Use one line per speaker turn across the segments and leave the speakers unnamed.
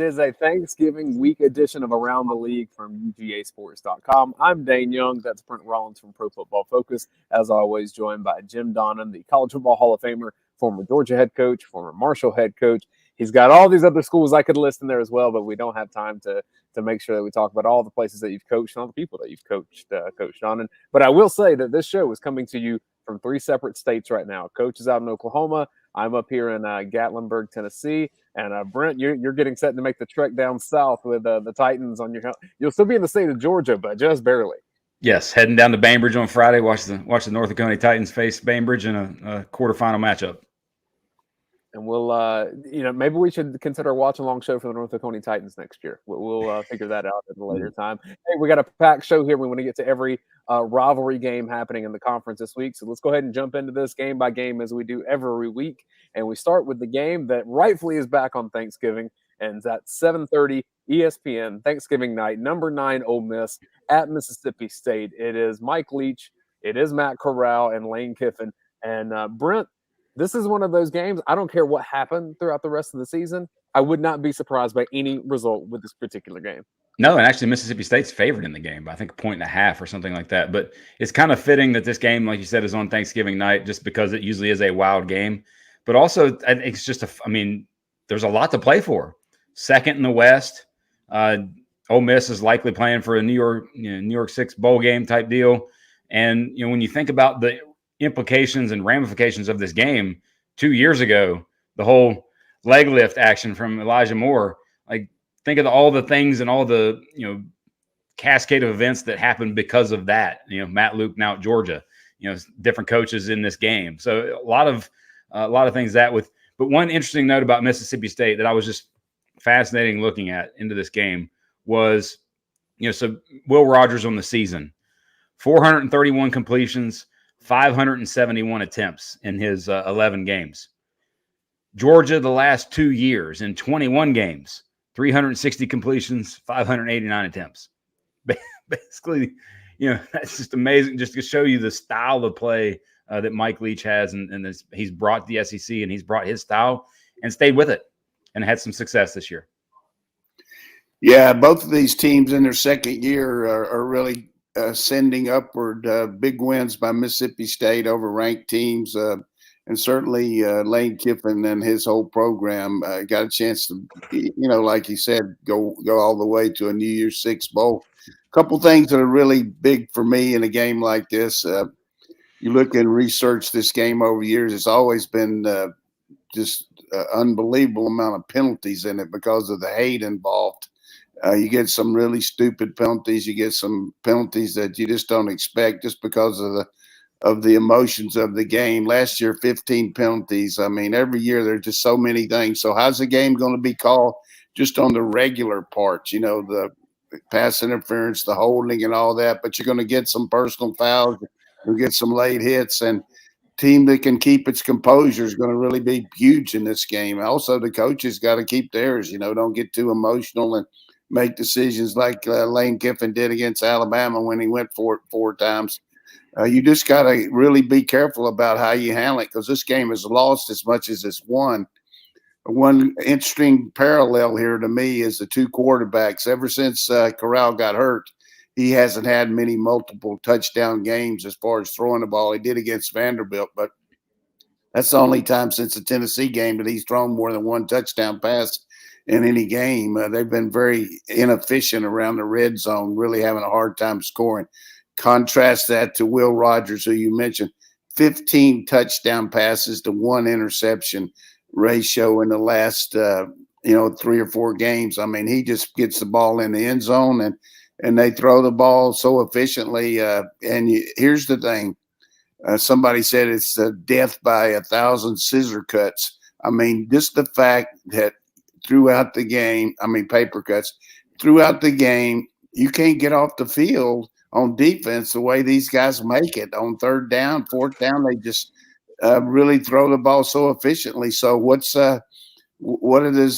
It is a Thanksgiving week edition of Around the League from UGAsports.com. I'm Dayne Young. That's Brent Rollins from Pro Football Focus. As always, joined by Jim Donnan, the College Football Hall of Famer, former Georgia head coach, former Marshall head coach. He's got all these other schools I could list in there as well, but we don't have time to make sure that we talk about all the places that you've coached and all the people that you've coached, Coach Donnan. But I will say that this show is coming to you from 3 separate states right now. Coach is out in Oklahoma. I'm up here in Gatlinburg, Tennessee. And Brent, you're getting set to make the trek down south with the Titans on your. You'll still be in the state of Georgia, but just barely.
Yes, heading down to Bainbridge on Friday. Watch the North Dakota Titans face Bainbridge in a quarterfinal matchup.
And we'll, maybe we should consider a watch-along show for the North Dakota Titans next year. We'll figure that out at a later time. Hey, we got a packed show here. We want to get to every rivalry game happening in the conference this week. So let's go ahead and jump into this game by game as we do every week. And we start with the game that rightfully is back on Thanksgiving, and it's at 7:30 ESPN, Thanksgiving night, number 9 Ole Miss at Mississippi State. It is Mike Leach, it is Matt Corral, and Lane Kiffin. And Brent, this is one of those games, I don't care what happened throughout the rest of the season, I would not be surprised by any result with this particular game.
No, and actually Mississippi State's favored in the game by I think 1.5 or something like that. But it's kind of fitting that this game, like you said, is on Thanksgiving night just because it usually is a wild game. But also, it's just there's a lot to play for. Second in the West, Ole Miss is likely playing for a New York 6 bowl game type deal. And when you think about the implications and ramifications of this game, 2 years ago, the whole leg lift action from Elijah Moore, like think of all the things and all the cascade of events that happened because of that. Matt Luke now at Georgia, different coaches in this game. So a lot of things but one interesting note about Mississippi State that I was just fascinating looking at into this game was, so Will Rogers on the season, 431 completions, 571 attempts in his 11 games. Georgia, the last 2 years in 21 games, 360 completions, 589 attempts. Basically, that's just amazing just to show you the style of play that Mike Leach has, and he's brought the SEC, and he's brought his style and stayed with it and had some success this year.
Yeah, both of these teams in their second year are really sending upward. Big wins by Mississippi State over ranked teams, and certainly Lane Kiffin and his whole program got a chance to, like he said, go all the way to a New Year's 6 bowl. A couple things that are really big for me in a game like this. You look and research this game over years, it's always been just unbelievable amount of penalties in it because of the hate involved. You get some really stupid penalties. You get some penalties that you just don't expect just because of the emotions of the game. Last year, 15 penalties. I mean, every year there's just so many things. So how's the game going to be called just on the regular parts, the pass interference, the holding and all that, but you're going to get some personal fouls. You'll get some late hits, and team that can keep its composure is going to really be huge in this game. Also, the coaches got to keep theirs, don't get too emotional and make decisions like Lane Kiffin did against Alabama when he went for it 4 times. You just got to really be careful about how you handle it because this game is lost as much as it's won. One interesting parallel here to me is the 2 quarterbacks. Ever since Corral got hurt, he hasn't had many multiple touchdown games as far as throwing the ball. He did against Vanderbilt, but that's the only time since the Tennessee game that he's thrown more than 1 touchdown pass in any game. They've been very inefficient around the red zone, really having a hard time scoring. Contrast that to Will Rogers, who you mentioned, 15 touchdown passes to 1 interception ratio in the last 3 or 4 games. I mean, he just gets the ball in the end zone and they throw the ball so efficiently. Here's the thing. Somebody said it's death by 1,000 scissor cuts. I mean, just the fact that throughout the game, paper cuts, throughout the game, you can't get off the field on defense the way these guys make it. On 3rd down, 4th down, they just really throw the ball so efficiently. So what is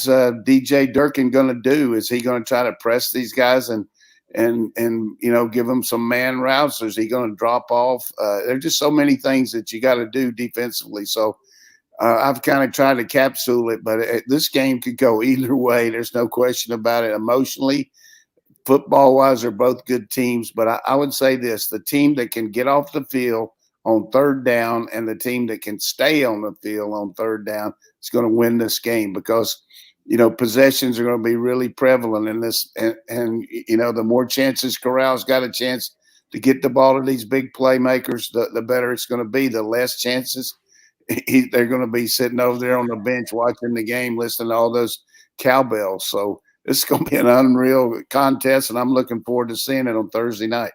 DJ Durkin going to do? Is he going to try to press these guys and give them some man routes, or is he going to drop off? There's just so many things that you got to do defensively. So I've kind of tried to capsule it, but this game could go either way. There's no question about it. Emotionally, football-wise, they're both good teams. But I would say this: the team that can get off the field on third down and the team that can stay on the field on third down is going to win this game because, possessions are going to be really prevalent in this. And the more chances Corral's got a chance to get the ball to these big playmakers, the better it's going to be. The less chances they're going to be sitting over there on the bench watching the game, listening to all those cowbells. So this is going to be an unreal contest, and I'm looking forward to seeing it on Thursday night.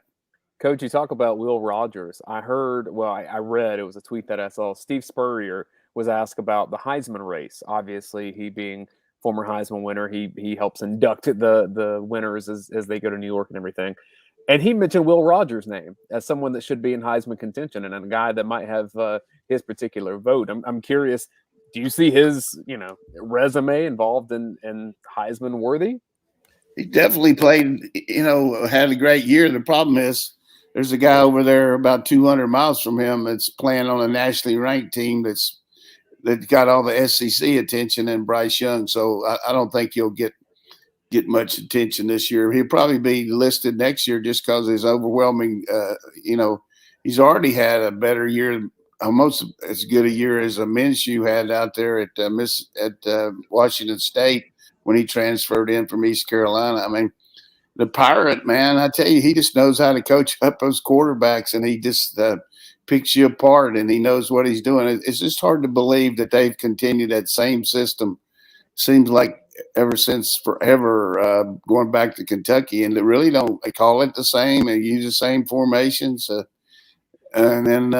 Coach, you talk about Will Rogers. I read, it was a tweet that I saw. Steve Spurrier was asked about the Heisman race. Obviously, he being former Heisman winner, he helps induct the winners as they go to New York and everything. And he mentioned Will Rogers' name as someone that should be in Heisman contention and a guy that might have his particular vote. I'm curious, do you see his resume involved in Heisman worthy?
He definitely played, had a great year. The problem is there's a guy over there about 200 miles from him that's playing on a nationally ranked team that's got all the SEC attention and Bryce Young. So I don't think he'll get much attention this year. He'll probably be listed next year just because of his overwhelming, he's already had a better year, almost as good a year as a Minshew had out there at Washington State when he transferred in from East Carolina. I mean, the Pirate, man, I tell you, he just knows how to coach up those quarterbacks, and he just picks you apart, and he knows what he's doing. It's just hard to believe that they've continued that same system. Seems like ever since forever, going back to Kentucky, and they really don't. They call it the same and use the same formations. And then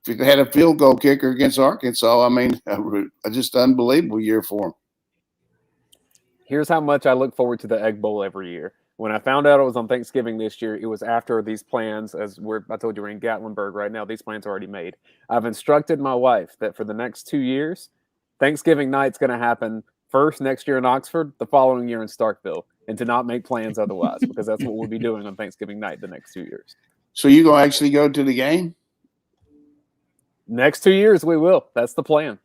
if they had a field goal kicker against Arkansas, I mean, just unbelievable year for them.
Here's how much I look forward to the Egg Bowl every year. When I found out it was on Thanksgiving this year, it was after these plans, I told you we're in Gatlinburg right now, these plans are already made. I've instructed my wife that for the next 2 years, Thanksgiving night's going to happen first next year in Oxford, the following year in Starkville, and to not make plans otherwise, because that's what we'll be doing on Thanksgiving night the next 2 years.
So you going to actually go to the game?
Next 2 years, we will. That's the plan.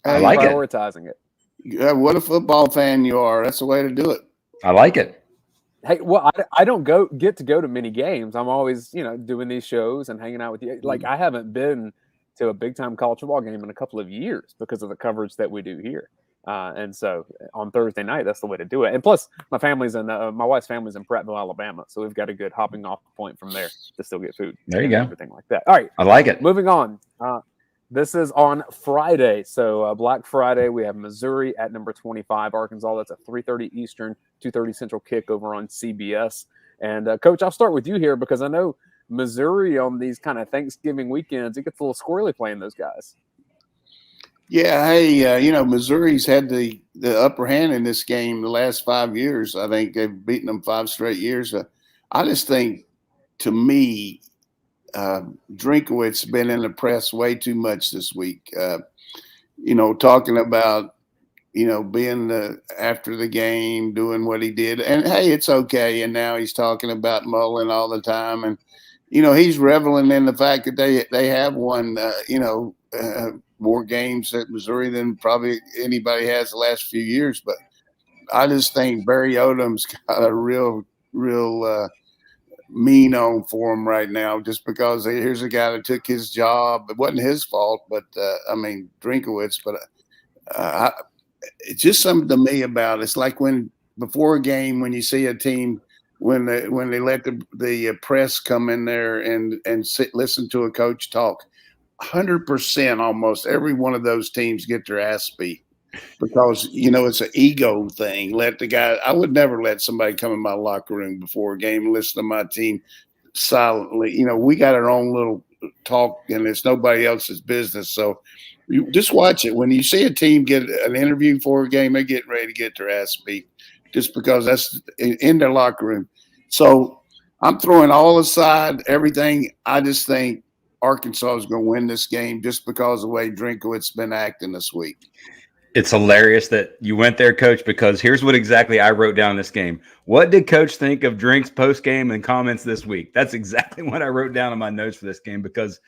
I like
prioritizing it.
Yeah, what a football fan you are. That's the way to do it.
I like it.
Hey, well, I don't get to go to many games. I'm always, doing these shows and hanging out with you. Like, I haven't been to a big-time college football game in a couple of years because of the coverage that we do here. And so on Thursday night, that's the way to do it. And plus, my wife's family's in Prattville, Alabama, so we've got a good hopping off point from there to still get food.
There you go.
Everything like that. All right.
I like it.
Moving on. This is on Friday. So Black Friday, we have Missouri at number 25, Arkansas. That's a 3:30 Eastern, 2:30 Central kick over on CBS. And Coach, I'll start with you here because I know Missouri on these kind of Thanksgiving weekends, it gets a little squirrely playing those guys.
Yeah, hey, Missouri's had the upper hand in this game the last 5 years. I think they've beaten them 5 straight years. I just think, to me, Drinkowitz been in the press way too much this week. Talking about, being after the game, doing what he did. And, hey, it's okay. And now he's talking about Mullen all the time. And, he's reveling in the fact that they have won, more games at Missouri than probably anybody has the last few years. But I just think Barry Odom's got a real mean on for him right now, just because here's a guy that took his job. It wasn't his fault, but Drinkowitz. But it's just something to me about it's like when before a game when you see a team when they let the press come in there and listen to a coach talk. 100% almost every one of those teams get their ass beat because, it's an ego thing. I would never let somebody come in my locker room before a game and listen to my team silently. We got our own little talk and it's nobody else's business. So you just watch it. When you see a team get an interview for a game, they're getting ready to get their ass beat just because that's in their locker room. So I'm throwing all aside everything. I just think Arkansas is going to win this game just because of the way Drinkowitz's been acting this week.
It's hilarious that you went there, Coach, because here's what exactly I wrote down in this game. What did Coach think of Drink's post-game and comments this week? That's exactly what I wrote down in my notes for this game because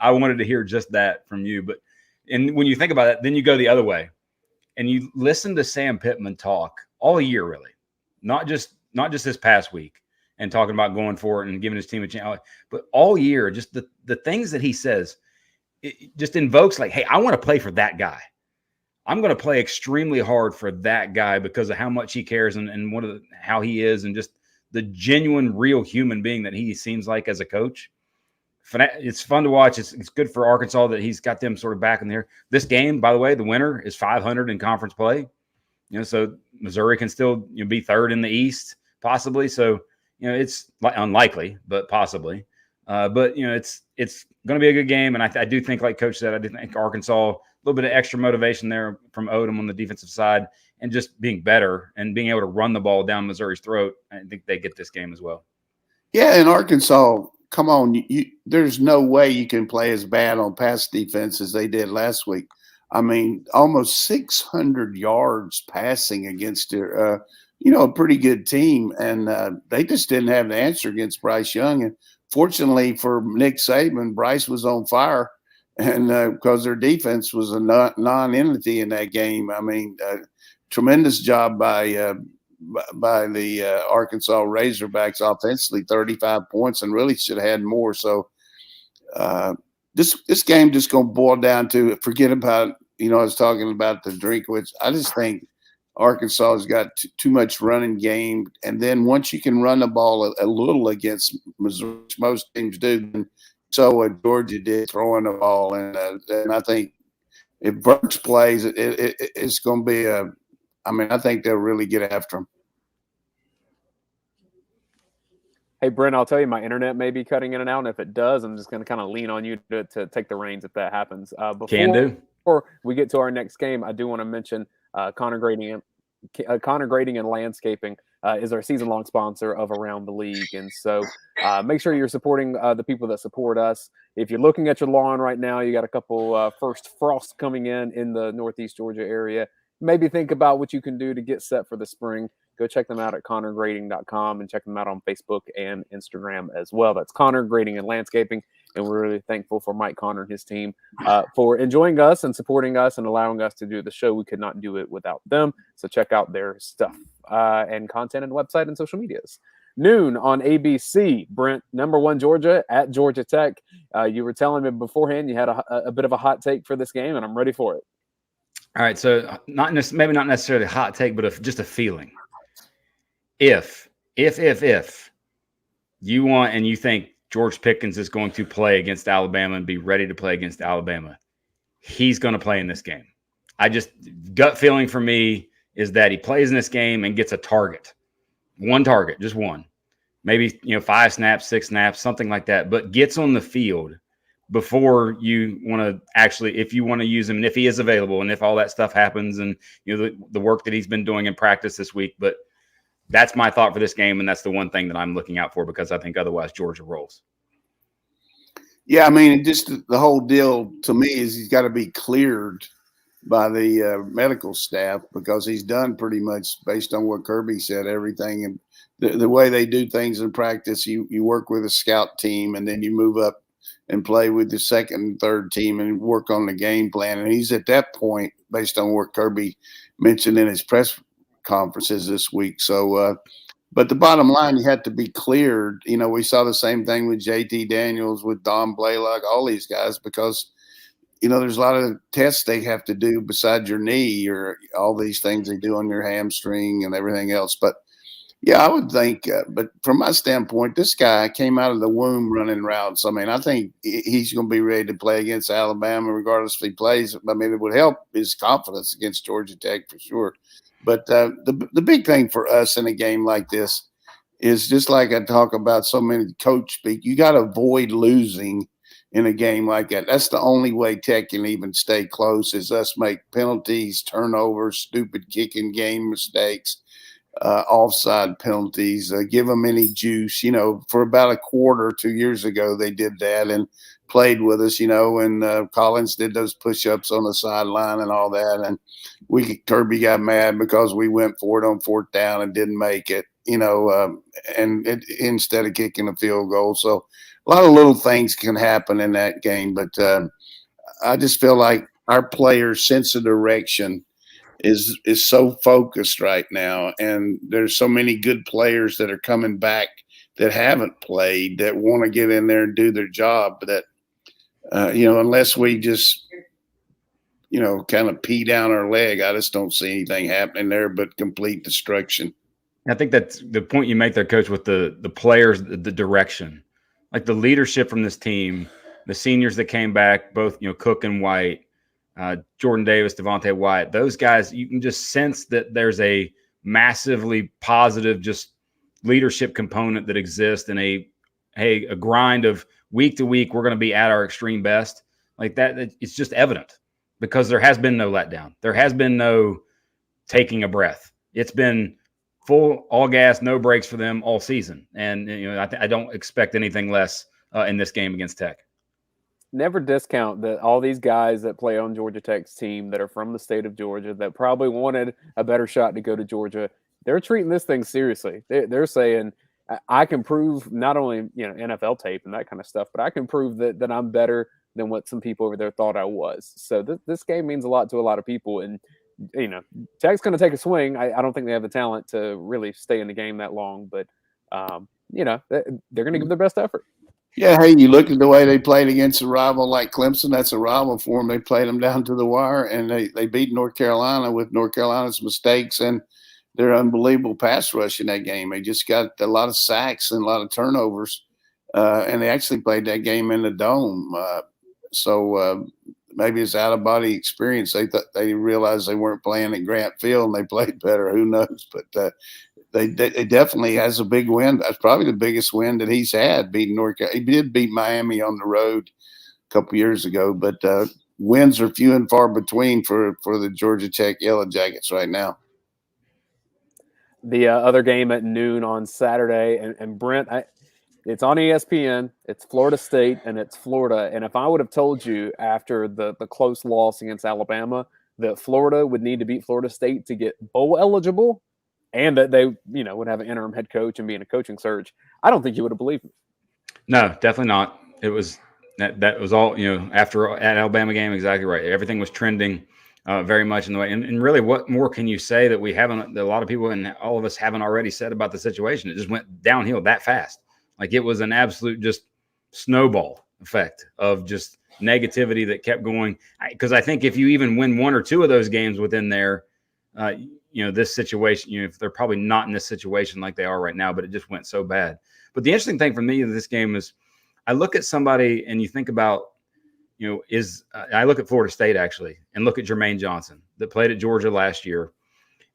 I wanted to hear just that from you. But And when you think about it, then you go the other way and you listen to Sam Pittman talk all year, really, not just this past week and talking about going for it and giving his team a chance, but all year, just the things that he says, it just invokes like, hey, I want to play for that guy. I'm going to play extremely hard for that guy because of how much he cares and how he is and just the genuine, real human being that he seems like as a coach. It's fun to watch. It's good for Arkansas that he's got them sort of back in there. This game, by the way, the winner is 500 in conference play. So Missouri can still be third in the East, possibly. So it's unlikely, but possibly. But it's going to be a good game, and I do think, like Coach said, I do think Arkansas a little bit of extra motivation there from Odom on the defensive side, and just being better and being able to run the ball down Missouri's throat. I think they get this game as well.
Yeah, in Arkansas. Come on, there's no way you can play as bad on pass defense as they did last week. I mean, almost 600 yards passing against a pretty good team, and they just didn't have the answer against Bryce Young. And fortunately for Nick Saban, Bryce was on fire, and because their defense was a non-entity in that game. I mean, tremendous job by the Arkansas Razorbacks offensively, 35 points, and really should have had more. So this game just going to boil down to forget about, I was talking about the Drinkwitz. I just think Arkansas has got too much running game. And then once you can run the ball a little against Missouri, most teams do, then so what Georgia did throwing the ball. And I think if Burks plays, it's going to be I think they'll really get after him.
Hey, Brent, I'll tell you, my internet may be cutting in and out. And if it does, I'm just going to kind of lean on you to take the reins if that happens. Before we get to our next game, I do want to mention Connor Grading and Landscaping is our season-long sponsor of Around the League. And so make sure you're supporting the people that support us. If you're looking at your lawn right now, you got a couple first frosts coming in the Northeast Georgia area. Maybe think about what you can do to get set for the spring. Go check them out at connorgrading.com and check them out on Facebook and Instagram as well. That's Connor Grading and Landscaping. And we're really thankful for Mike Connor and his team for enjoying us and supporting us and allowing us to do the show. We could not do it without them. So check out their stuff and content and website and social medias. Noon on ABC. Brent, #1 Georgia at Georgia Tech. You were telling me beforehand you had a bit of a hot take for this game, and I'm ready for it.
All right, so maybe not necessarily a hot take, but just a feeling. If you want and you think George Pickens is going to play against Alabama and be ready to play against Alabama, he's going to play in this game. Gut feeling for me is that he plays in this game and gets a target. One target, just one. Maybe 5 snaps, 6 snaps, something like that, but gets on the field before you want to actually, if you want to use him and if he is available and if all that stuff happens and the work that he's been doing in practice this week. But that's my thought for this game, and that's the one thing that I'm looking out for because I think otherwise Georgia rolls.
Yeah, I mean, just the whole deal to me is he's got to be cleared by the medical staff because he's done pretty much based on what Kirby said, everything. And the way they do things in practice, you work with a scout team and then you move up and play with the second and third team and work on the game plan. And he's at that point based on what Kirby mentioned in his press conferences this week. So, but the bottom line, you had to be cleared. We saw the same thing with JT Daniels, with Don Blaylock, all these guys, because, there's a lot of tests they have to do besides your knee or all these things they do on your hamstring and everything else. But yeah, I would think, but from my standpoint, this guy came out of the womb running routes. I mean, I think he's going to be ready to play against Alabama, regardless if he plays. I mean, it would help his confidence against Georgia Tech for sure. But the big thing for us in a game like this is just like I talk about so many coach speak, you got to avoid losing in a game like that. That's the only way Tech can even stay close is us make penalties, turnovers, stupid kicking game mistakes, offside penalties, give them any juice. For about a quarter 2 years ago, they did that and played with us, and Collins did those push-ups on the sideline and all that. And Kirby got mad because we went for it on 4th down and didn't make it, instead of kicking a field goal. So a lot of little things can happen in that game. But I just feel like our players' sense of direction is so focused right now, and there's so many good players that are coming back that haven't played that want to get in there and do their job. That unless we just kind of pee down our leg, I just don't see anything happening there but complete destruction.
I think that's the point you make there, Coach, with the players, the direction, like the leadership from this team, the seniors that came back, both Cook and White, Jordan Davis, Devontae White, those guys, you can just sense that there's a massively positive just leadership component that exists in a grind of week to week. We're going to be at our extreme best. Like that, it's just evident because there has been no letdown. There has been no taking a breath. It's been full, all gas, no brakes for them all season. And I don't expect anything less in this game against Tech.
Never discount that all these guys that play on Georgia Tech's team that are from the state of Georgia that probably wanted a better shot to go to Georgia. They're treating this thing seriously. They're saying, I can prove not only NFL tape and that kind of stuff, but I can prove that I'm better than what some people over there thought I was. So this game means a lot to a lot of people. And Tech's going to take a swing. I don't think they have the talent to really stay in the game that long, but they're going to give their best effort.
Yeah, hey, you look at the way they played against a rival like Clemson. That's a rival for them. They played them down to the wire, and they beat North Carolina with North Carolina's mistakes and their unbelievable pass rush in that game. They just got a lot of sacks and a lot of turnovers, and they actually played that game in the Dome. So maybe it's out-of-body experience. They realized they weren't playing at Grant Field, and they played better. Who knows? But they definitely has a big win. That's probably the biggest win that he's had, beating North Carolina. He did beat Miami on the road a couple years ago, but wins are few and far between for the Georgia Tech Yellow Jackets right now.
The other game at noon on Saturday, and Brent, it's on ESPN. It's Florida State, and it's Florida. And if I would have told you after the close loss against Alabama that Florida would need to beat Florida State to get bowl eligible, and that they, would have an interim head coach and be in a coaching search, I don't think you would have believed me.
No, definitely not. It was that was all, after at Alabama game, exactly right. Everything was trending very much in the way. And really, what more can you say that that a lot of people and all of us haven't already said about the situation? It just went downhill that fast. Like it was an absolute just snowball effect of just negativity that kept going. Because I think if you even win one or two of those games within there, this situation, if they're probably not in this situation like they are right now, but it just went so bad. But the interesting thing for me in this game is I look at somebody and you think about, I look at Florida State actually and look at Jermaine Johnson that played at Georgia last year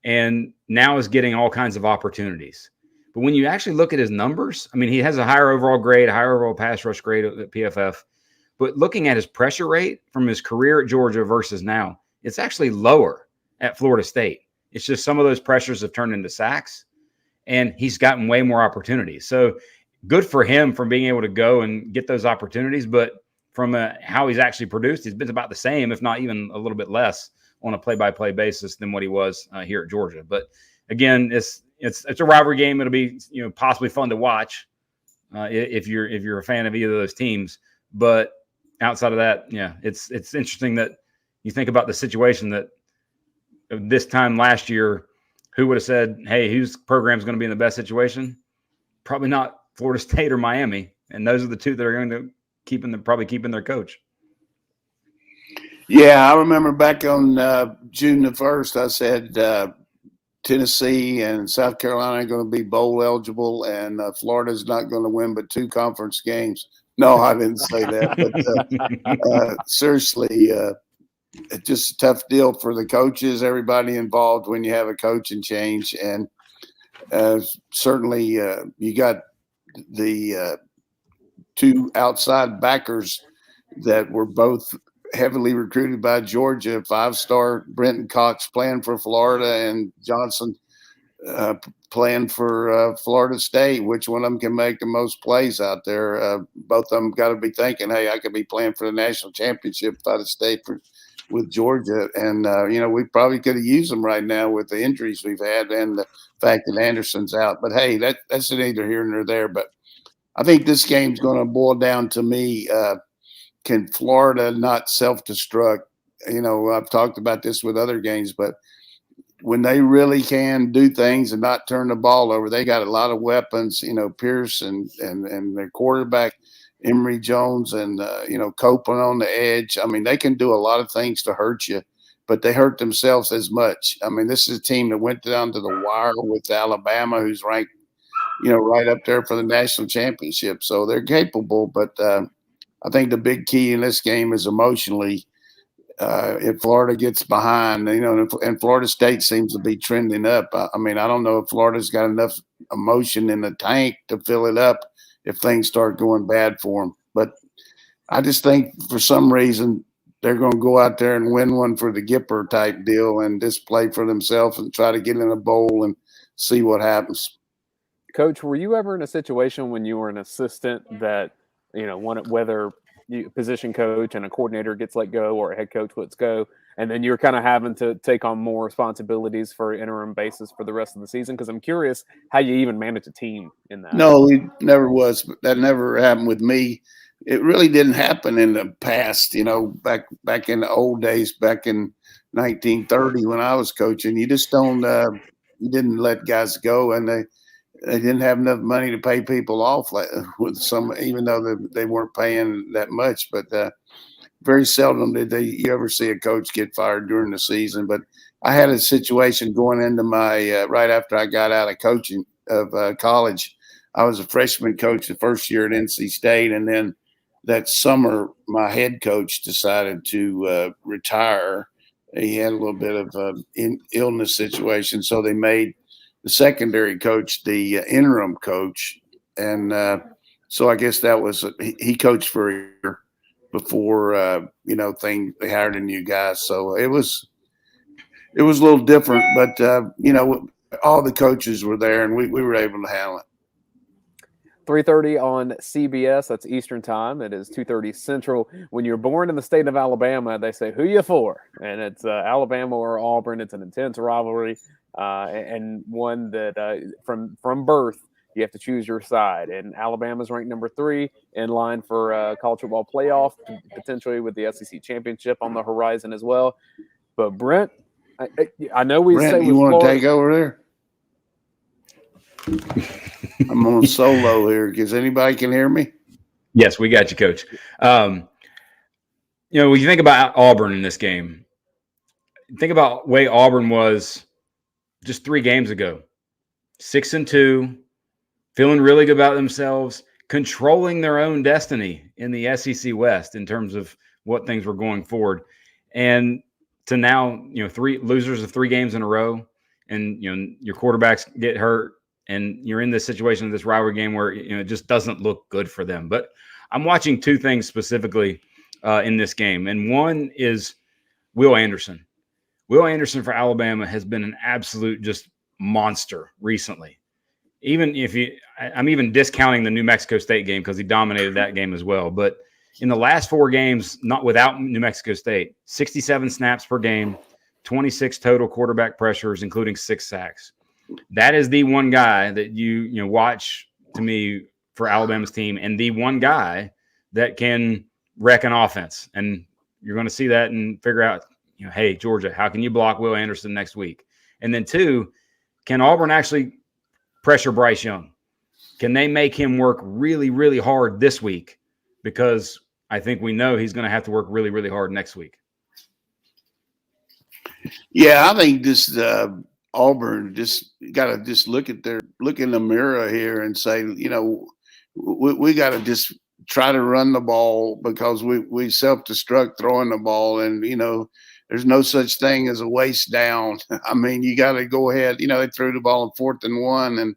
and now is getting all kinds of opportunities. But when you actually look at his numbers, I mean, he has a higher overall grade, higher overall pass rush grade at PFF. But looking at his pressure rate from his career at Georgia versus now, it's actually lower at Florida State. It's just some of those pressures have turned into sacks, and he's gotten way more opportunities. So good for him from being able to go and get those opportunities. But from how he's actually produced, he's been about the same, if not even a little bit less on a play-by-play basis than what he was here at Georgia. But again, it's a rivalry game. It'll be possibly fun to watch if you're a fan of either of those teams. But outside of that, yeah, it's interesting that you think about the situation that this time last year, who would have said, hey, whose program is going to be in the best situation? Probably not Florida State or Miami. And those are the two that are going to probably keeping their coach.
Yeah, I remember back on June the 1st, I said Tennessee and South Carolina are going to be bowl eligible, and Florida's not going to win but 2 conference games. No, I didn't say that. But seriously, it's just a tough deal for the coaches, everybody involved when you have a coaching change. And certainly you got the 2 outside backers that were both heavily recruited by Georgia, 5-star Brenton Cox playing for Florida and Johnson playing for Florida State. Which one of them can make the most plays out there? Both of them got to be thinking, hey, I could be playing for the national championship if I'd have stayed with Georgia. And, we probably could have used them right now with the injuries we've had and the fact that Anderson's out. But, hey, that's neither here nor there. But I think this game's going to boil down to me, can Florida not self-destruct I've talked about this with other games, but when they really can do things and not turn the ball over, they got a lot of weapons. Pierce and their quarterback Emory Jones and Copeland on the edge. I mean, they can do a lot of things to hurt you, but they hurt themselves as much. I mean, this is a team that went down to the wire with Alabama, who's ranked, right up there for the national championship. So they're capable, but I think the big key in this game is emotionally. If Florida gets behind, and Florida State seems to be trending up. I mean, I don't know if Florida's got enough emotion in the tank to fill it up if things start going bad for them. But I just think for some reason they're going to go out there and win one for the Gipper type deal and just play for themselves and try to get in a bowl and see what happens.
Coach, were you ever in a situation when you were an assistant that, whether position coach and a coordinator gets let go or a head coach lets go, and then you're kind of having to take on more responsibilities for an interim basis for the rest of the season? Because I'm curious how you even manage a team in that.
No, it never was. That never happened with me. It really didn't happen in the past, back in the old days, back in 1930 when I was coaching. You just don't you didn't let guys go, and they didn't have enough money to pay people off with some, even though they weren't paying that much. But very seldom did you ever see a coach get fired during the season. But I had a situation going into my right after I got out of coaching of college. I was a freshman coach the first year at NC State, and then that summer my head coach decided to retire. He had a little bit of illness situation, so they made the secondary coach the interim coach, and so I guess that was he coached for a year before they hired a new guy. So it was a little different, but all the coaches were there, and we were able to handle it.
3:30 on CBS. That's Eastern time. It is 2:30 Central. When you're born in the state of Alabama, they say, "Who you for?" And it's Alabama or Auburn. It's an intense rivalry, and one that from birth you have to choose your side. And Alabama's ranked number 3, in line for college football playoff, potentially with the SEC championship on the horizon as well. But Brent, I know we
Brent,
say
you want to
Florida,
take over there? I'm on solo here because anybody can hear me.
Yes, we got you, Coach. When you think about Auburn in this game, think about the way Auburn was just 3 games ago. 6-2, feeling really good about themselves, controlling their own destiny in the SEC West in terms of what things were going forward. And to now, 3 losers of 3 games in a row, and your quarterbacks get hurt, and you're in this situation of this rivalry game where it just doesn't look good for them. But I'm watching 2 things specifically in this game, and one is Will Anderson. Will Anderson for Alabama has been an absolute just monster recently. Even if I'm even discounting the New Mexico State game because he dominated that game as well. But in the last 4 games, not without New Mexico State, 67 snaps per game, 26 total quarterback pressures, including 6 sacks. That is the one guy that you watch to me for Alabama's team, and the one guy that can wreck an offense. And you're going to see that and figure out, hey, Georgia, how can you block Will Anderson next week? And then 2, can Auburn actually pressure Bryce Young? Can they make him work really, really hard this week? Because I think we know he's going to have to work really, really hard next week.
Yeah, I think this Auburn just got to just look in the mirror here and say, we got to just try to run the ball because we self-destruct throwing the ball, and there's no such thing as a waste down. I mean, you got to go ahead. They threw the ball on 4th and 1 and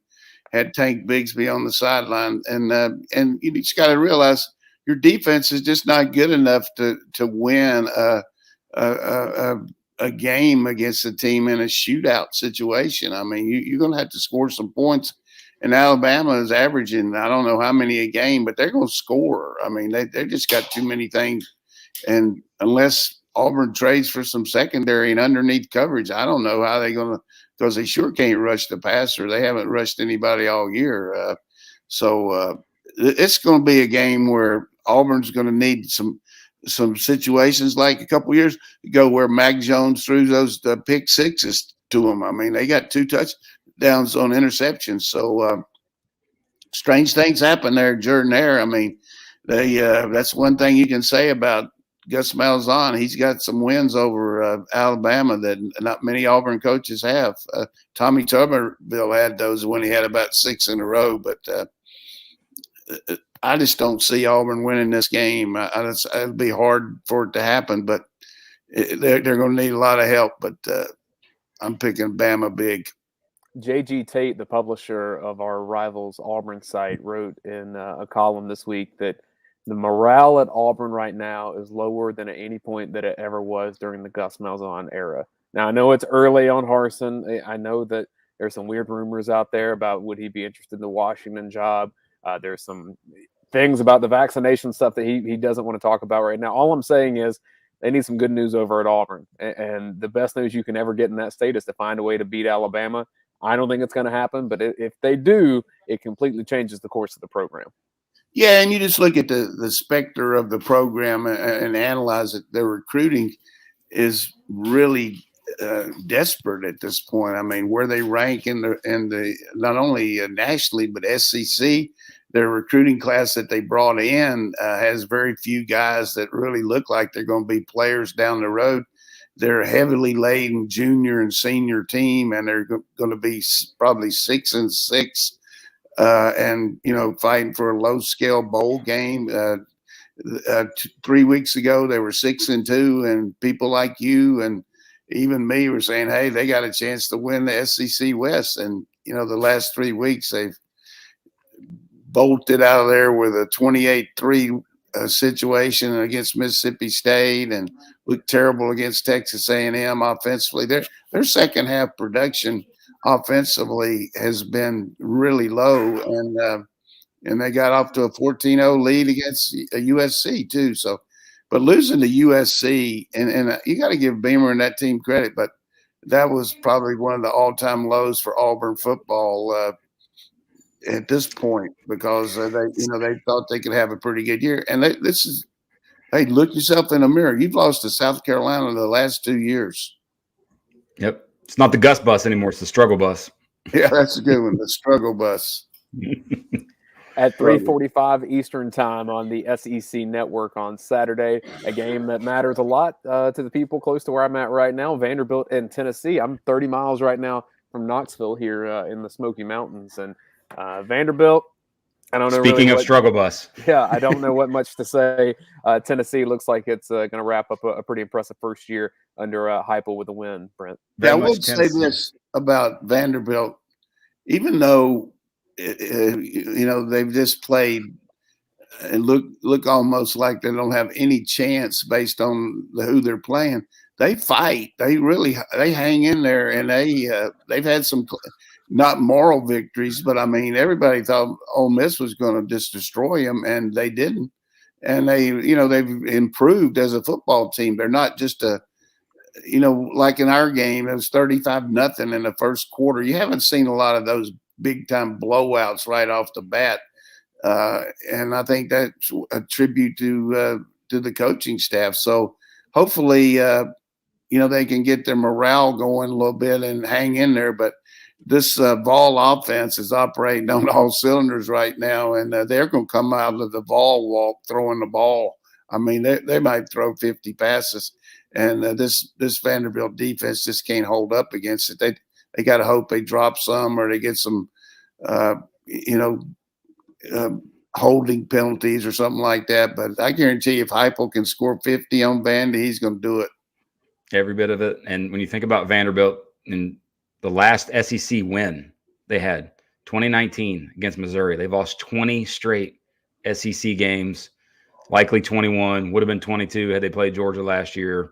had Tank Bigsby on the sideline, and you just got to realize your defense is just not good enough to win a game against a team in a shootout situation. I mean, you're going to have to score some points, and Alabama is averaging, I don't know how many a game, but they're going to score. I mean, they just got too many things, and unless Auburn trades for some secondary and underneath coverage, I don't know how they're going to, because they sure can't rush the passer. They haven't rushed anybody all year. So it's going to be a game where Auburn's going to need some some situations like a couple years ago where Mac Jones threw those pick sixes to them. I mean, they got 2 touchdowns on interceptions. So strange things happen there, Jordan. I mean, that's one thing you can say about Gus Malzahn. He's got some wins over Alabama that not many Auburn coaches have. Tommy Tuberville had those when he had about 6 in a row, but I just don't see Auburn winning this game. It'll be hard for it to happen, but they're going to need a lot of help. But I'm picking Bama big.
J.G. Tate, the publisher of our Rivals Auburn site, wrote in a column this week that the morale at Auburn right now is lower than at any point that it ever was during the Gus Malzahn era. Now, I know it's early on Harsin. I know that there's some weird rumors out there about would he be interested in the Washington job. There's some things about the vaccination stuff that he doesn't want to talk about right now. All I'm saying is they need some good news over at Auburn. And the best news you can ever get in that state is to find a way to beat Alabama. I don't think it's going to happen, but if they do, it completely changes the course of the program.
Yeah, and you just look at the specter of the program and analyze it. Their recruiting is really desperate at this point. I mean, where they rank in the not only nationally but SEC, their recruiting class that they brought in has very few guys that really look like they're going to be players down the road. They're a heavily laden junior and senior team, and they're going to be probably 6-6, and fighting for a low-scale bowl game. 3 weeks ago, they were 6-2, and people like you and even me were saying, "Hey, they got a chance to win the SEC West." And the last 3 weeks they've bolted out of there with a 28-3 situation against Mississippi State and looked terrible against Texas A&M offensively. Their second half production offensively has been really low, and they got off to a 14-0 lead against USC too. So, but losing to USC, and you got to give Beamer and that team credit, but that was probably one of the all-time lows for Auburn football at this point, because they thought they could have a pretty good year. And hey, look yourself in the mirror. You've lost to South Carolina the last 2 years.
Yep. It's not the Gus bus anymore. It's the struggle bus.
Yeah, that's a good one. The struggle bus.
At 3:45 Eastern time on the SEC Network on Saturday, a game that matters a lot to the people close to where I'm at right now, Vanderbilt and Tennessee. I'm 30 miles right now from Knoxville here in the Smoky Mountains. And Vanderbilt, I don't know.
Speaking of struggle bus.
Yeah, I don't know what much to say. Tennessee looks like it's going to wrap up a pretty impressive first year under Heupel with a win, Brent.
Yeah, I would say this about Vanderbilt. Even though, they've just played and look almost like they don't have any chance based on who they're playing, they fight. They hang in there, and they've had some not moral victories, but I mean, everybody thought Ole Miss was going to just destroy them, and they didn't. And they've improved as a football team. They're not just like in our game, it was 35-0 in the first quarter. You haven't seen a lot of those big time blowouts right off the bat. And I think that's a tribute to the coaching staff. So hopefully, they can get their morale going a little bit and hang in there. But this Vol offense is operating on all cylinders right now, and they're going to come out of the Vol walk throwing the ball. I mean, they might throw 50 passes, and this Vanderbilt defense just can't hold up against it. They got to hope they drop some or they get some, holding penalties or something like that. But I guarantee if Heupel can score 50 on Vandy, he's going to do it.
Every bit of it. And when you think about Vanderbilt in the last SEC win they had, 2019 against Missouri, they've lost 20 straight SEC games, likely 21, would have been 22 had they played Georgia last year.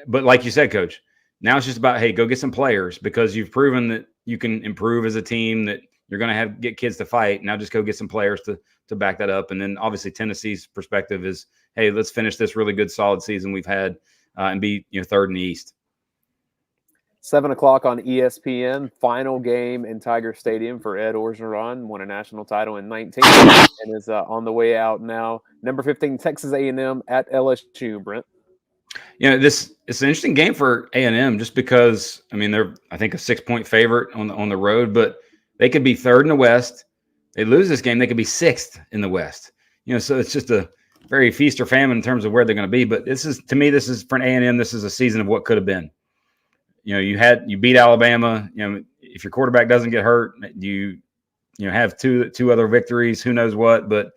But like you said, Coach, now it's just about, hey, go get some players, because you've proven that you can improve as a team, that you're going to get kids to fight. Now just go get some players to back that up. And then obviously Tennessee's perspective is, hey, let's finish this really good, solid season we've had and be third in the East.
7 o'clock on ESPN. Final game in Tiger Stadium for Ed Orgeron. Won a national title in 19 and is on the way out now. Number 15, Texas A&M at LSU. Brent.
It's an interesting game for A&M just because they're I think a 6-point favorite on the road, but they could be third in the West. They lose this game, they could be sixth in the West. So it's just a very feast or famine in terms of where they're going to be. But this is for an A&M. This is a season of what could have been. You beat Alabama. If your quarterback doesn't get hurt, you have two other victories. Who knows what? But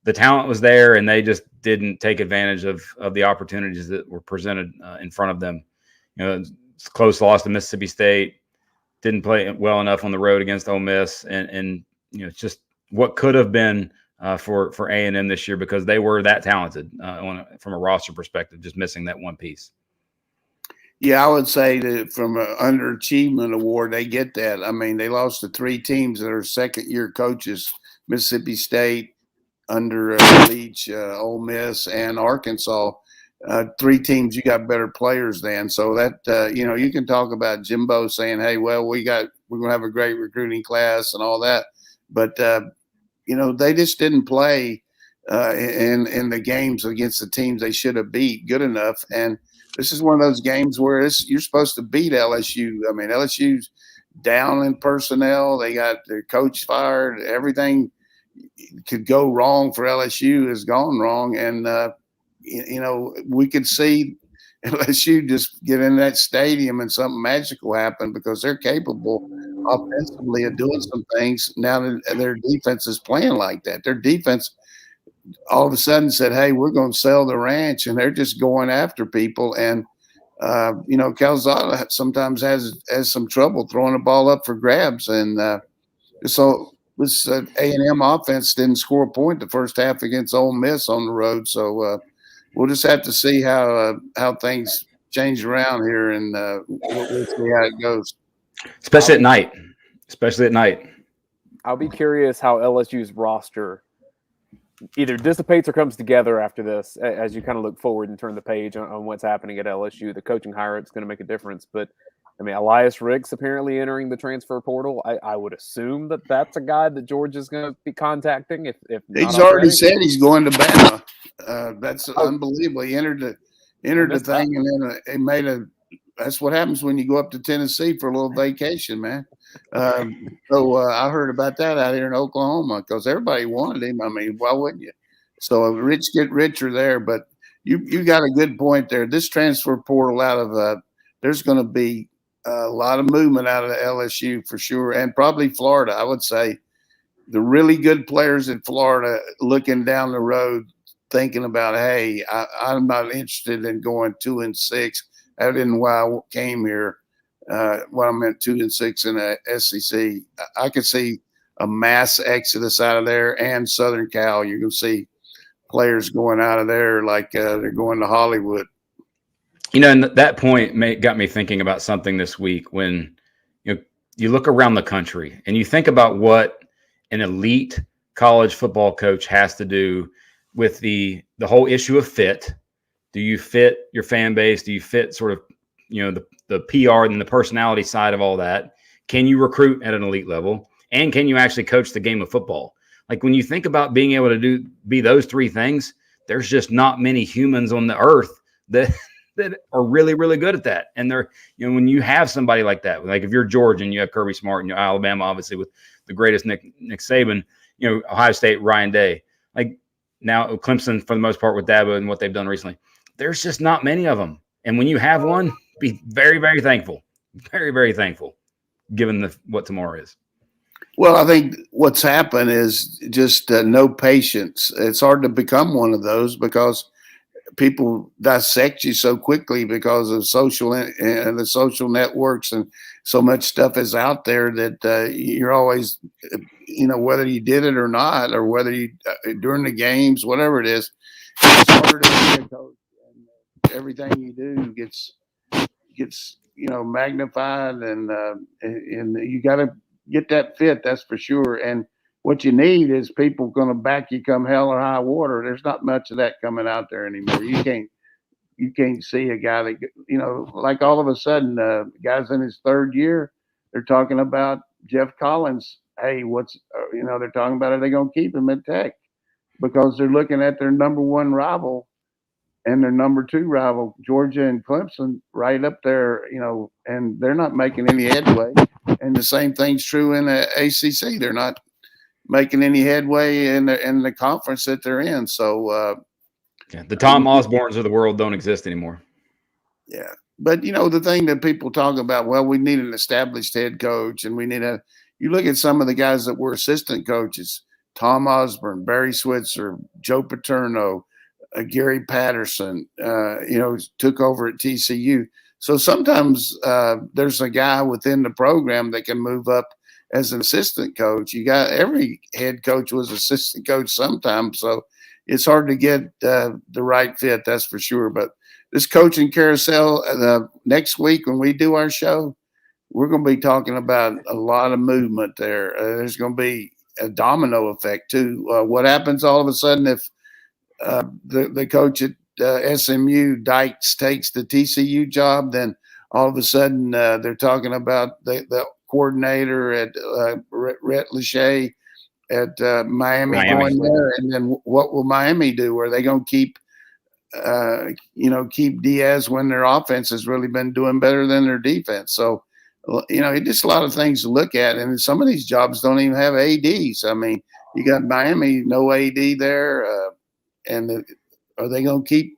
the talent was there, and they just didn't take advantage of the opportunities that were presented in front of them. It's a close loss to Mississippi State. Didn't play well enough on the road against Ole Miss, and it's just what could have been for A&M this year because they were that talented from a roster perspective, just missing that one piece.
Yeah, I would say that from an underachievement award, they get that. They lost to 3 teams that are second-year coaches: Mississippi State under Leach, Ole Miss, and Arkansas. 3 teams you got better players than. So that you can talk about Jimbo saying, "Hey, well, we're going to have a great recruiting class and all that," but they just didn't play in the games against the teams they should have beat good enough. And this is one of those games where you're supposed to beat LSU. LSU's down in personnel. They got their coach fired. Everything could go wrong for LSU has gone wrong. And, we could see LSU just get in that stadium and something magical happen because they're capable offensively of doing some things now that their defense is playing like that. Their defense all of a sudden said, "Hey, we're going to sell the ranch," and they're just going after people. And Calzada sometimes has some trouble throwing the ball up for grabs, and so this A&M offense didn't score a point the first half against Ole Miss on the road. So we'll just have to see how things change around here, and we'll see how it goes.
Especially at night.
I'll be curious how LSU's roster either dissipates or comes together after this as you kind of look forward and turn the page on what's happening at LSU. The coaching hire is going to make a difference. But, Elias Ricks apparently entering the transfer portal. I would assume that's a guy that George is going to be contacting. If
he's already said he's going to Bama. That's unbelievable. He entered the thing, and then he made that's what happens when you go up to Tennessee for a little vacation, man. So I heard about that out here in Oklahoma because everybody wanted him. Why wouldn't you? So rich get richer there. But you got a good point there. This transfer portal out of there's going to be a lot of movement out of the LSU for sure, and probably Florida. I would say the really good players in Florida looking down the road, thinking about, hey, I'm not interested in going 2-6. That isn't why I came here. When I meant 2-6 in the SEC, I could see a mass exodus out of there, and Southern Cal. You're going to see players going out of there like they're going to Hollywood.
And that point got me thinking about something this week when you look around the country and you think about what an elite college football coach has to do with the whole issue of fit. Do you fit your fan base? Do you fit sort of the PR and the personality side of all that? Can you recruit at an elite level? And can you actually coach the game of football? Like when you think about being able to be those 3 things, there's just not many humans on the earth that are really, really good at that. And they're, when you have somebody like that, like if you're Georgia and you have Kirby Smart and you're Alabama, obviously with the greatest Nick Saban, Ohio State, Ryan Day, like now Clemson for the most part with Dabo and what they've done recently, there's just not many of them. And when you have one, be very, very thankful, very, very thankful, given what tomorrow is.
Well, I think what's happened is just no patience. It's hard to become one of those because people dissect you so quickly because of the social networks, and so much stuff is out there that you're always, whether you did it or not, or whether you during the games, whatever it is, it's harder to be a coach, and everything you do gets magnified, and you got to get that fit. That's for sure. And what you need is people going to back you come hell or high water. There's not much of that coming out there anymore. You can't you can't see a guy that, like all of a sudden, guys in his third year, they're talking about Jeff Collins. Hey, they're talking about, are they going to keep him at Tech? Because they're looking at their number one rival and their number two rival, Georgia and Clemson, right up there, and they're not making any headway. And the same thing's true in the ACC. They're not making any headway in the conference that they're in. So,
the Tom Osbornes of the world don't exist anymore.
Yeah. But, the thing that people talk about, well, we need an established head coach, and you look at some of the guys that were assistant coaches, Tom Osborne, Barry Switzer, Joe Paterno, Gary Patterson, took over at TCU. So sometimes there's a guy within the program that can move up as an assistant coach. Every head coach was assistant coach sometimes. So it's hard to get the right fit, that's for sure. But this coaching carousel, next week when we do our show, we're going to be talking about a lot of movement there. There's going to be a domino effect too. What happens all of a sudden if the coach at SMU, Dykes, takes the TCU job, then all of a sudden they're talking about the coordinator at Rhett Lachey at Miami going there, and then what will Miami do? Are they going to keep Diaz when their offense has really been doing better than their defense? So, it's just a lot of things to look at, and some of these jobs don't even have ADs. I mean, you got Miami, no AD there, and are they going to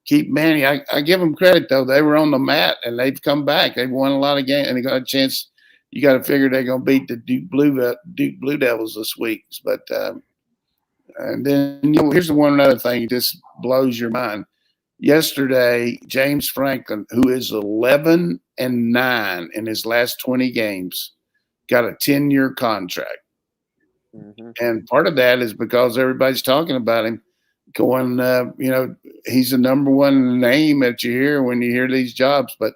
keep Manny? I give them credit though; they were on the mat and they've come back. They've won a lot of games, and they got a chance. You got to figure they're going to beat the Duke Blue Devils this week. But and then here's the one other thing that just blows your mind. Yesterday, James Franklin, who is 11-9 in his last 20 games, got a 10-year contract. Mm-hmm. And part of that is because everybody's talking about him going, he's the number one name that you hear when you hear these jobs. But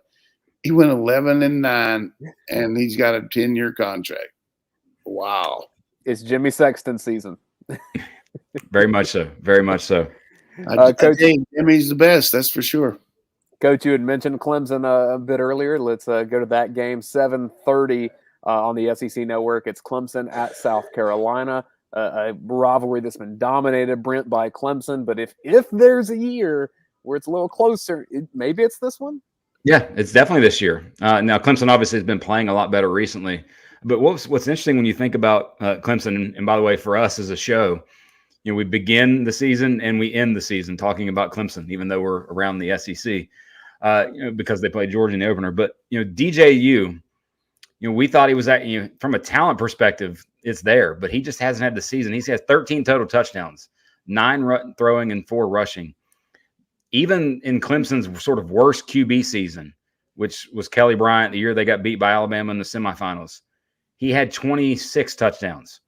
he went 11-9, and he's got a 10-year contract. Wow.
It's Jimmy Sexton season.
Very much so. Very much so.
Coach,
Jimmy's the best, that's for sure.
Coach, you had mentioned Clemson a bit earlier. Let's go to that game, 7:30 on the SEC Network. It's Clemson at South Carolina, a rivalry that's been dominated, Brent, by Clemson. But if there's a year where it's a little closer, maybe it's this one?
Yeah, it's definitely this year. Now, Clemson obviously has been playing a lot better recently. But what's interesting when you think about Clemson, and by the way, for us as a show, we begin the season and we end the season talking about Clemson, even though we're around the SEC, because they played Georgia in the opener. But, DJU, we thought he was at, from a talent perspective, it's there, but he just hasn't had the season. He's had 13 total touchdowns, 9 throwing and 4 rushing. Even in Clemson's sort of worst QB season, which was Kelly Bryant, the year they got beat by Alabama in the semifinals, he had 26 touchdowns.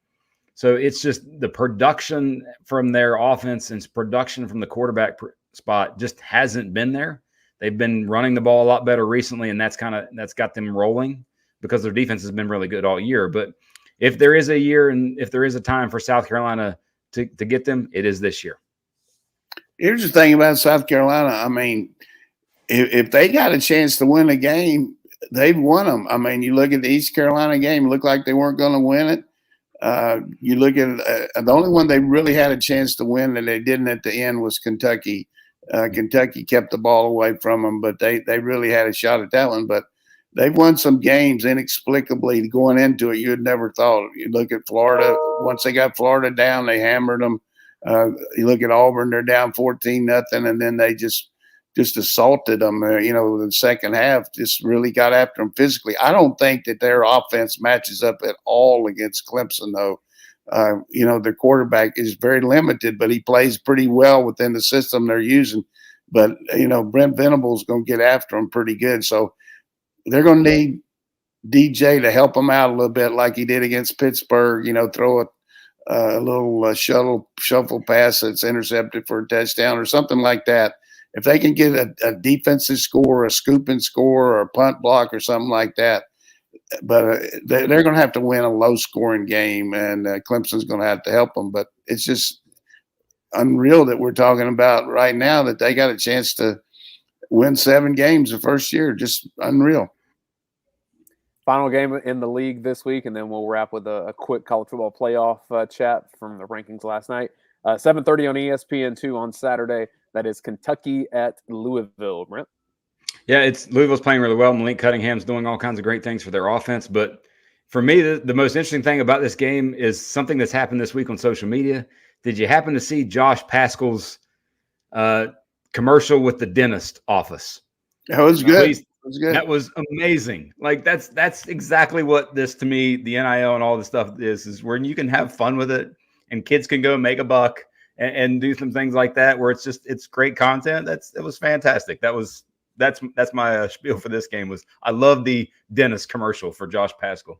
So it's just the production from their offense and production from the quarterback spot just hasn't been there. They've been running the ball a lot better recently, and that's got them rolling because their defense has been really good all year. But if there is a year and if there is a time for South Carolina to get them, it is this year.
Here's the thing about South Carolina. I mean, if they got a chance to win a game, they've won them. I mean, you look at the East Carolina game, it looked like they weren't going to win it. You look at the only one they really had a chance to win that they didn't at the end was Kentucky. Kentucky kept the ball away from them, but they really had a shot at that one. But they've won some games inexplicably going into it. You had never thought. You look at Florida. Once they got Florida down, they hammered them. You look at Auburn, they're down 14-0, and then they just assaulted them. The second half just really got after them physically. I don't think that their offense matches up at all against Clemson, though. Their quarterback is very limited, but he plays pretty well within the system they're using. But, Brent Venables is going to get after them pretty good. So they're going to need DJ to help them out a little bit like he did against Pittsburgh, throw a little shuffle pass that's intercepted for a touchdown or something like that. If they can get a defensive score, a scooping score, or a punt block or something like that, but they're going to have to win a low-scoring game, and Clemson's going to have to help them. But it's just unreal that we're talking about right now that they got a chance to win 7 games the first year. Just unreal.
Final game in the league this week, and then we'll wrap with a quick college football playoff chat from the rankings last night. 7:30 on ESPN2 on Saturday. That is Kentucky at Louisville. Brent?
Yeah, Louisville's playing really well. Malik Cunningham's doing all kinds of great things for their offense. But for me, the most interesting thing about this game is something that's happened this week on social media. Did you happen to see Josh Paschal's commercial with the dentist office?
That was good.
Please, that was amazing. Like that's exactly what this, to me, the NIL and all this stuff is where you can have fun with it and kids can go make a buck and do some things like that where it's great content. It was fantastic. That's my spiel for this game. Was I love the dentist commercial for Josh Paschal.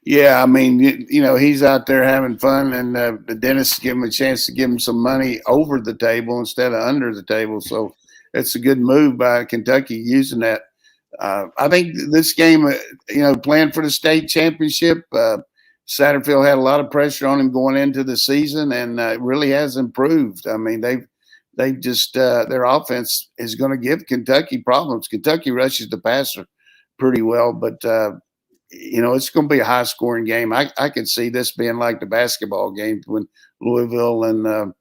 Yeah, I mean, he's out there having fun, and the dentist give him a chance to give him some money over the table instead of under the table. So it's a good move by Kentucky using that. I think this game, playing for the state championship, Satterfield had a lot of pressure on him going into the season, and it really has improved. I mean, they just their offense is going to give Kentucky problems. Kentucky rushes the passer pretty well, but it's going to be a high scoring game. I could see this being like the basketball game when Louisville and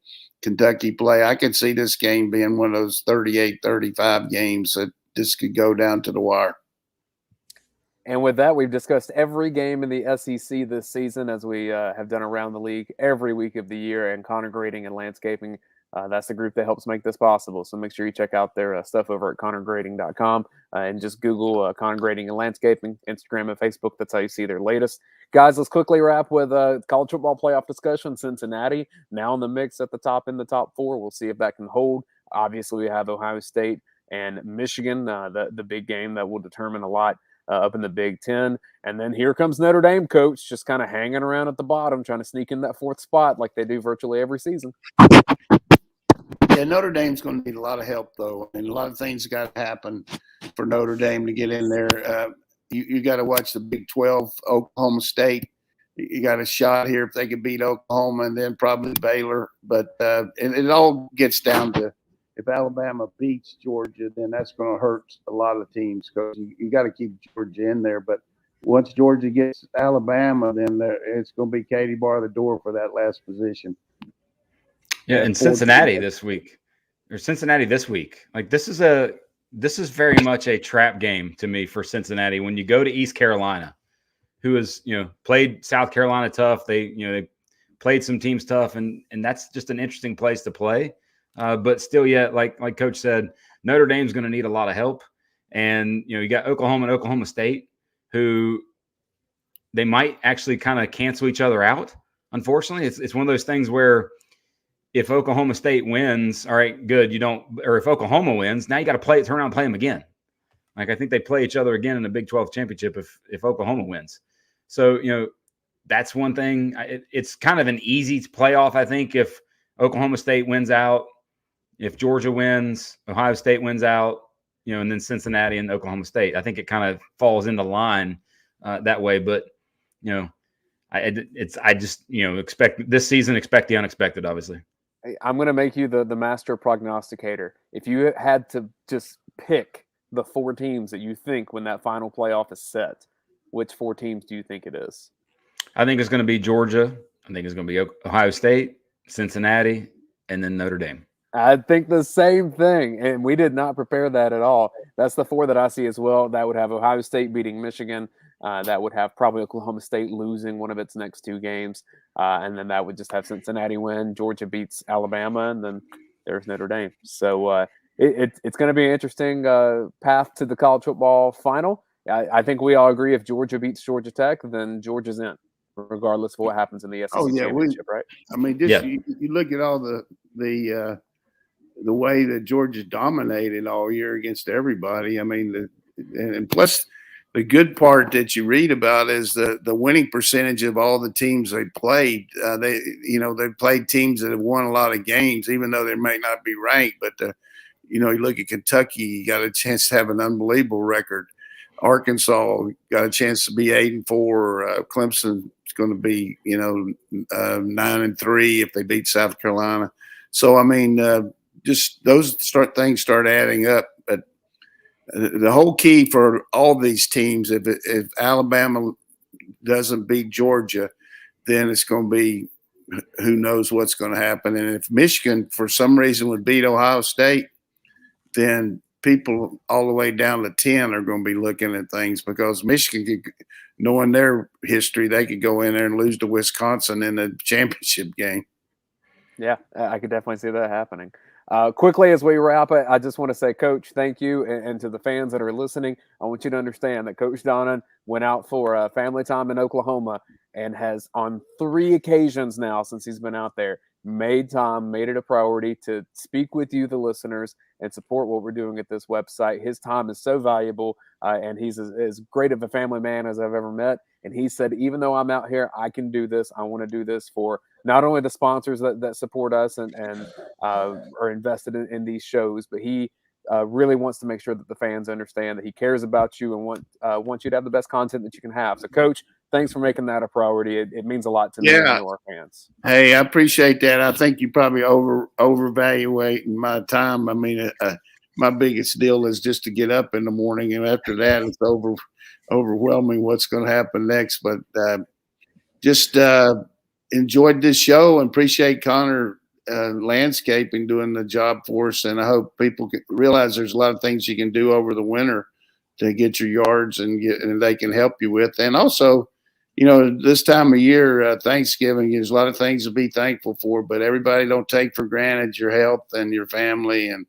Kentucky play. I could see this game being one of those 38-35 games that this could go down to the wire.
And with that, we've discussed every game in the SEC this season, as we have done around the league every week of the year. And Connor Grading and Landscaping, that's the group that helps make this possible. So make sure you check out their stuff over at connorgrading.com and just Google Connor Grading and Landscaping, Instagram and Facebook. That's how you see their latest. Guys, let's quickly wrap with college football playoff discussion. Cincinnati now in the mix at the top in the top 4. We'll see if that can hold. Obviously, we have Ohio State and Michigan, the big game that will determine a lot up in the Big Ten. And then here comes Notre Dame, coach, just kind of hanging around at the bottom, trying to sneak in that 4th spot like they do virtually every season.
Yeah, Notre Dame's going to need a lot of help, though. And a lot of things got to happen for Notre Dame to get in there. You got to watch the Big 12, Oklahoma State. You got a shot here if they could beat Oklahoma and then probably Baylor. But it all gets down to if Alabama beats Georgia, then that's going to hurt a lot of teams because you got to keep Georgia in there. But once Georgia gets Alabama, then it's going to be Katie bar the door for that last position.
Yeah, and Cincinnati this week. Like this is very much a trap game to me for Cincinnati. When you go to East Carolina, who has played South Carolina tough, they played some teams tough, and that's just an interesting place to play. But still, yet, like Coach said, Notre Dame's going to need a lot of help. And, you got Oklahoma and Oklahoma State, who they might actually kind of cancel each other out. Unfortunately, it's one of those things where if Oklahoma State wins, all right, good. Or if Oklahoma wins, now you got to turn around and play them again. Like I think they play each other again in the Big 12 championship if Oklahoma wins. So, that's one thing. It's kind of an easy playoff, I think, if Oklahoma State wins out. If Georgia wins, Ohio State wins out, and then Cincinnati and Oklahoma State. I think it kind of falls into line that way. But, I just expect this season, expect the unexpected, obviously.
I'm going to make you the master prognosticator. If you had to just pick the 4 teams that you think when that final playoff is set, which 4 teams do you think it is?
I think it's going to be Georgia. I think it's going to be Ohio State, Cincinnati, and then Notre Dame.
I think the same thing, and we did not prepare that at all. That's the 4 that I see as well. That would have Ohio State beating Michigan. That would have probably Oklahoma State losing one of its next 2 games. And then that would just have Cincinnati win. Georgia beats Alabama, and then there's Notre Dame. So it's going to be an interesting path to the college football final. I think we all agree if Georgia beats Georgia Tech, then Georgia's in, regardless of what happens in the SEC championship, right?
I mean, you look at all the way that Georgia dominated all year against everybody. I mean, and plus the good part that you read about is the winning percentage of all the teams they played. They played teams that have won a lot of games, even though they may not be ranked. But you look at Kentucky, you got a chance to have an unbelievable record. Arkansas got a chance to be 8-4. Clemson is going to be 9-3 if they beat South Carolina. So I mean, just those things start adding up. But the whole key for all these teams, if Alabama doesn't beat Georgia, then it's going to be who knows what's going to happen. And if Michigan, for some reason, would beat Ohio State, then people all the way down to 10 are going to be looking at things, because Michigan could, knowing their history, they could go in there and lose to Wisconsin in the championship game.
Yeah, I could definitely see that happening. Quickly, as we wrap it, I just want to say, Coach, thank you. And to the fans that are listening, I want you to understand that Coach Donnan went out for family time in Oklahoma and has, on 3 occasions now since he's been out there, made it a priority to speak with you, the listeners, and support what we're doing at this website. His time is so valuable, and he's as great of a family man as I've ever met. And he said, even though I'm out here, I can do this. I want to do this for not only the sponsors that support us and are invested in these shows, but he really wants to make sure that the fans understand that he cares about you and wants you to have the best content that you can have. So, Coach, thanks for making that a priority. It means a lot to me and to our fans.
Hey, I appreciate that. I think you probably overvaluating my time. I mean, my biggest deal is just to get up in the morning, and after that, it's overwhelming what's going to happen next. But just enjoyed this show and appreciate Connor Landscaping doing the job for us. And I hope people realize there's a lot of things you can do over the winter to get your yards and they can help you with. And also, you know, this time of year, Thanksgiving, there's a lot of things to be thankful for, but everybody don't take for granted your health and your family, and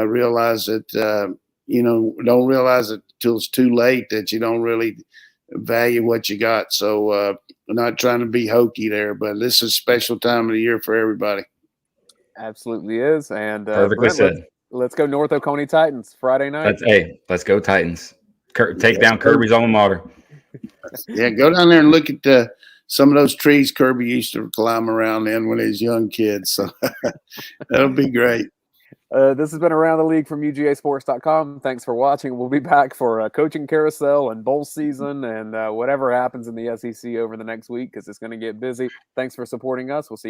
realize that, you know, don't realize it till it's too late that you don't really value what you got. So I'm not trying to be hokey there, but this is a special time of the year for everybody.
Absolutely is. And
Perfectly
Brent,
said.
Let's go North Oconee Titans Friday night.
Let's go Titans. Take down Kirby's alma mater.
Yeah, go down there and look at some of those trees Kirby used to climb around in when he was young kids. So that'll be great.
This has been Around the League from UGAsports.com. Thanks for watching. We'll be back for coaching carousel and bowl season and whatever happens in the SEC over the next week, because it's going to get busy. Thanks for supporting us. We'll see you.